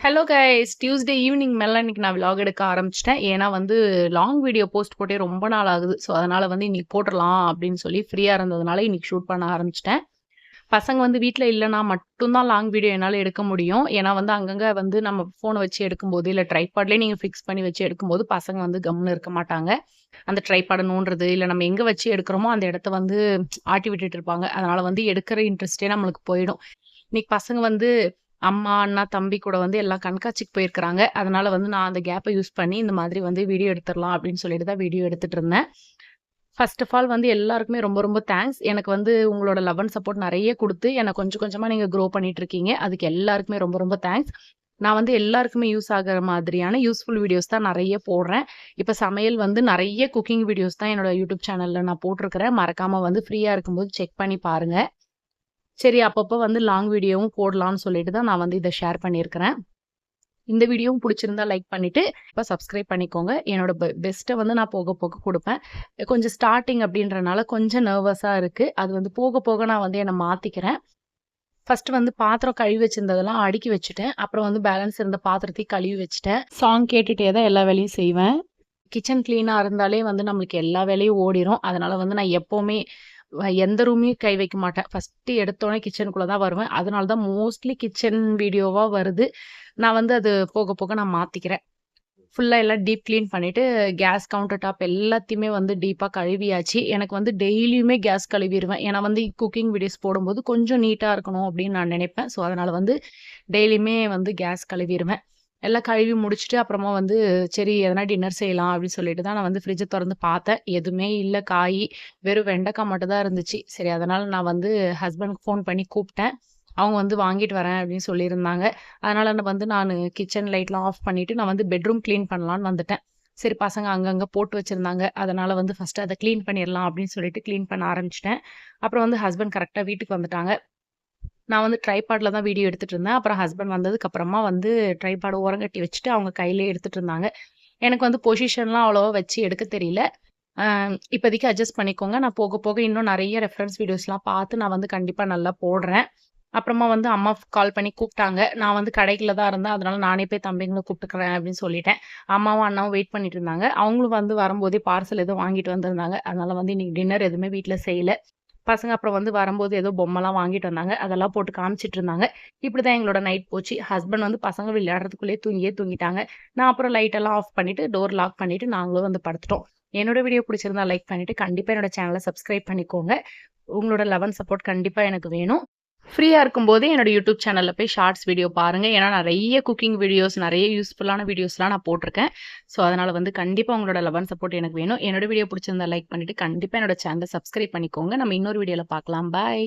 Hello guys! Tuesday evening மேல இன்னைக்கு நான் விளாக் எடுக்க ஆரம்பிச்சுட்டேன். ஏன்னா வந்து லாங் வீடியோ போஸ்ட் போட்டே ரொம்ப நாள் ஆகுது. ஸோ, அதனால வந்து இன்னைக்கு போட்டுறலாம் அப்படின்னு சொல்லி ஃப்ரீயா இருந்ததுனால இன்னைக்கு ஷூட் பண்ண ஆரம்பிச்சுட்டேன். பசங்க வந்து வீட்ல இல்லன்னா மட்டும் தான் லாங் வீடியோ என்னால எடுக்க முடியும். ஏன்னா வந்து அங்கங்க வந்து நம்ம ஃபோன வச்சு எடுக்கும்போது, இல்ல ட்ரைபாட்லயே நீங்க ஃபிக்ஸ் பண்ணி வச்சு எடுக்கும்போது பசங்க வந்து கம்முனு இருக்க மாட்டாங்க. அந்த ட்ரைபாட நோண்டுறது, இல்ல நம்ம எங்க வச்சு எடுக்கிறோமோ அந்த இடத்த வந்து ஆட்டி விட்டுட்டு இருப்பாங்க. அதனால வந்து எடுக்கிற இன்ட்ரெஸ்ட்டே நம்மளுக்கு போயிடும். இன்னைக்கு பசங்க வந்து அம்மா, அண்ணா, தம்பி கூட வந்து எல்லாம் கண்காட்சிக்கு போயிருக்கிறாங்க. அதனால வந்து நான் அந்த கேப்ப யூஸ் பண்ணி இந்த மாதிரி வந்து வீடியோ எடுத்துறலாம் அப்படின்னு சொல்லிட்டு தான் வீடியோ எடுத்துட்டு இருந்தேன். ஃபர்ஸ்ட் ஆஃப் ஆல் வந்து எல்லாருக்குமே ரொம்ப ரொம்ப தேங்க்ஸ். எனக்கு வந்து உங்களோட லவ் அண்ட் சப்போர்ட் நெறைய குடுத்து, என்ன கொஞ்சம் கொஞ்சமா நீங்க க்ரோ பண்ணிட்டு இருக்கீங்க. அதுக்கு எல்லாருக்குமே ரொம்ப ரொம்ப தேங்க்ஸ். நான் வந்து எல்லாருக்குமே யூஸ் ஆகுற மாதிரியான யூஸ்ஃபுல் வீடியோஸ் தான் நெறைய போடுறேன். இப்ப சமையல் வந்து நெறைய குக்கிங் வீடியோஸ் தான் என்னோட யூடியூப் சேனல்ல நான் போட்டிருக்கிறேன். மறக்காம வந்து ஃப்ரீயா இருக்கும்போது செக் பண்ணி பாருங்க. சரி, அப்பப்போ வந்து லாங் வீடியோவும் போடலான்னு சொல்லிட்டு தான் நான் வந்து இத ஷேர் பண்ணியிருக்கிறேன். இந்த வீடியோவும் புடிச்சிருந்தா லைக் பண்ணிட்டு, இப்ப சப்ஸ்கிரைப் பண்ணிக்கோங்க. என்னோட பெஸ்ட்ட வந்து நான் போக போக குடுப்பேன். கொஞ்சம் ஸ்டார்ட்டிங் அப்படின்றனால கொஞ்சம் நர்வஸா இருக்கு. அது வந்து போக போக நான் வந்து என்ன மாத்திக்கிறேன். ஃபர்ஸ்ட் வந்து பாத்திரம் கழுவி வச்சிருந்ததெல்லாம் அடுக்கி வச்சுட்டேன். அப்புறம் வந்து பேலன்ஸ் இருந்த பாத்திரத்தையும் கழுவி வச்சுட்டேன். சாங் கேட்டுட்டே தான் எல்லா வேலையும் செய்வேன். கிச்சன் கிளீனா இருந்தாலே வந்து நம்மளுக்கு எல்லா வேலையும் ஓடிரும். அதனால வந்து நான் எப்பவுமே எந்த ரூமையும் கை வைக்க மாட்டேன். ஃபர்ஸ்ட்டு எடுத்தோனே கிச்சனுக்குள்ள தான் வருவேன். அதனால தான் மோஸ்ட்லி கிச்சன் வீடியோவா வருது. நான் வந்து அது போக போக நான் மாத்திக்கிறேன். ஃபுல்லா எல்லாம் டீப் கிளீன் பண்ணிட்டு, கேஸ் கவுண்டர் டாப் எல்லாத்தையுமே வந்து டீப்பா கழுவியாச்சு. எனக்கு வந்து டெய்லியுமே கேஸ் கழுவிருவேன். ஏன்னா வந்து குக்கிங் வீடியோஸ் போடும்போது கொஞ்சம் நீட்டா இருக்கணும் அப்படின்னு நான் நினைப்பேன். ஸோ அதனால வந்து டெய்லியுமே வந்து கேஸ் கழுவிருவேன். எல்லாம் கழுவி முடிச்சுட்டு அப்புறமா வந்து சரி எதனா டின்னர் செய்யலாம் அப்படின்னு சொல்லிட்டு தான் நான் வந்து ஃப்ரிட்ஜ தொறந்து பார்த்தேன். எதுவுமே இல்ல காயி. வெறும் வெண்டைக்காய் மட்டும் தான் இருந்துச்சு. சரி அதனால நான் வந்து ஹஸ்பண்ட்க்கு ஃபோன் பண்ணி கூப்பிட்டேன். அவங்க வந்து வாங்கிட்டு வரேன் அப்படின்னு சொல்லியிருந்தாங்க. அதனால நான் வந்து நானு கிச்சன் லைட்லாம் ஆஃப் பண்ணிட்டு நான் வந்து பெட்ரூம் கிளீன் பண்ணலான்னு வந்துட்டேன். சரி பசங்க அங்கங்க போட்டு வச்சிருந்தாங்க. அதனால வந்து ஃபர்ஸ்ட்டு அத கிளீன் பண்ணிறலாம் அப்படின்னு சொல்லிட்டு கிளீன் பண்ண ஆரம்பிச்சுட்டேன். அப்புறம் வந்து ஹஸ்பண்ட் கரெக்ட்டா வீட்டுக்கு வந்துட்டாங்க. நான் வந்து ட்ரைபாட்ல தான் வீடியோ எடுத்துட்டு இருந்தேன். அப்புறம் ஹஸ்பண்ட் வந்ததுக்கு அப்புறமா வந்து ட்ரைபாட ஓரங்கட்டி வச்சுட்டு அவங்க கையிலேயே எடுத்துட்டு இருந்தாங்க. எனக்கு வந்து பொசிஷன்லாம் அவ்வளவா வச்சு எடுக்க தெரியல. அ இப்போதைக்கு அட்ஜஸ்ட் பண்ணிக்கோங்க. நான் போக போக இன்னும் நெறைய ரெஃபரன்ஸ் வீடியோஸ்லாம் பார்த்து நான் வந்து கண்டிப்பா நல்லா போடுறேன். அப்புறமா வந்து அம்மா கால் பண்ணி கூப்பிட்டாங்க. நான் வந்து கடைக்குள்ள தான் இருந்தேன். அதனால நானே போய் தம்பிங்கள கூப்பிட்டுக்கிறேன் அப்படின்னு சொல்லிட்டேன். அம்மாவும், அண்ணாவும் வெயிட் பண்ணிட்டு இருந்தாங்க. அவங்களும் வந்து வரும்போதே பார்சல் ஏதோ வாங்கிட்டு வந்திருந்தாங்க. அதனால வந்து இன்னைக்கு டின்னர் எதுவுமே வீட்ல செய்யல. பசங்க அப்புறம் வந்து வரும்போது ஏதோ பொம்மைலாம் வாங்கிட்டு வந்தாங்க. அதெல்லாம் போட்டு காமிச்சிட்டு இருந்தாங்க. இப்படிதான் எங்களோட நைட் போச்சு. ஹஸ்பண்ட் வந்து பசங்க விளையாடுறதுக்குள்ளேயே தூங்கியே தூங்கிட்டாங்க. நான் அப்புறம் லைட் எல்லாம் ஆஃப் பண்ணிட்டு, டோர் லாக் பண்ணிட்டு நாங்களும் வந்து படுத்துட்டோம். என்னோட வீடியோ பிடிச்சிருந்தா லைக் பண்ணிட்டு, கண்டிப்பா என்னோட சேனல சப்ஸ்கிரைப் பண்ணிக்கோங்க. உங்களோட லவ் அண்ட் சப்போர்ட் கண்டிப்பா எனக்கு வேணும். ஃப்ரீயா இருக்கும்போதே என்னோட யூடியூப் சேனல்ல போய் ஷார்ட்ஸ் வீடியோ பாருங்க. ஏன்னா நெறைய குக்கிங் வீடியோஸ், நெறைய யூஸ்ஃபுல்லான வீடியோஸ்லாம் நான் போட்டிருக்கேன். ஸோ அதனால வந்து கண்டிப்பா உங்களோட லவ் அண்ட் சப்போர்ட் எனக்கு வேணும். என்னோட வீடியோ பிடிச்சிருந்தா லைக் பண்ணிட்டு, கண்டிப்பா என்னோட சேனல சப்ஸ்கிரைப் பண்ணிக்கோங்க. நம்ம இன்னொரு வீடியோல பார்க்கலாம். பாய்.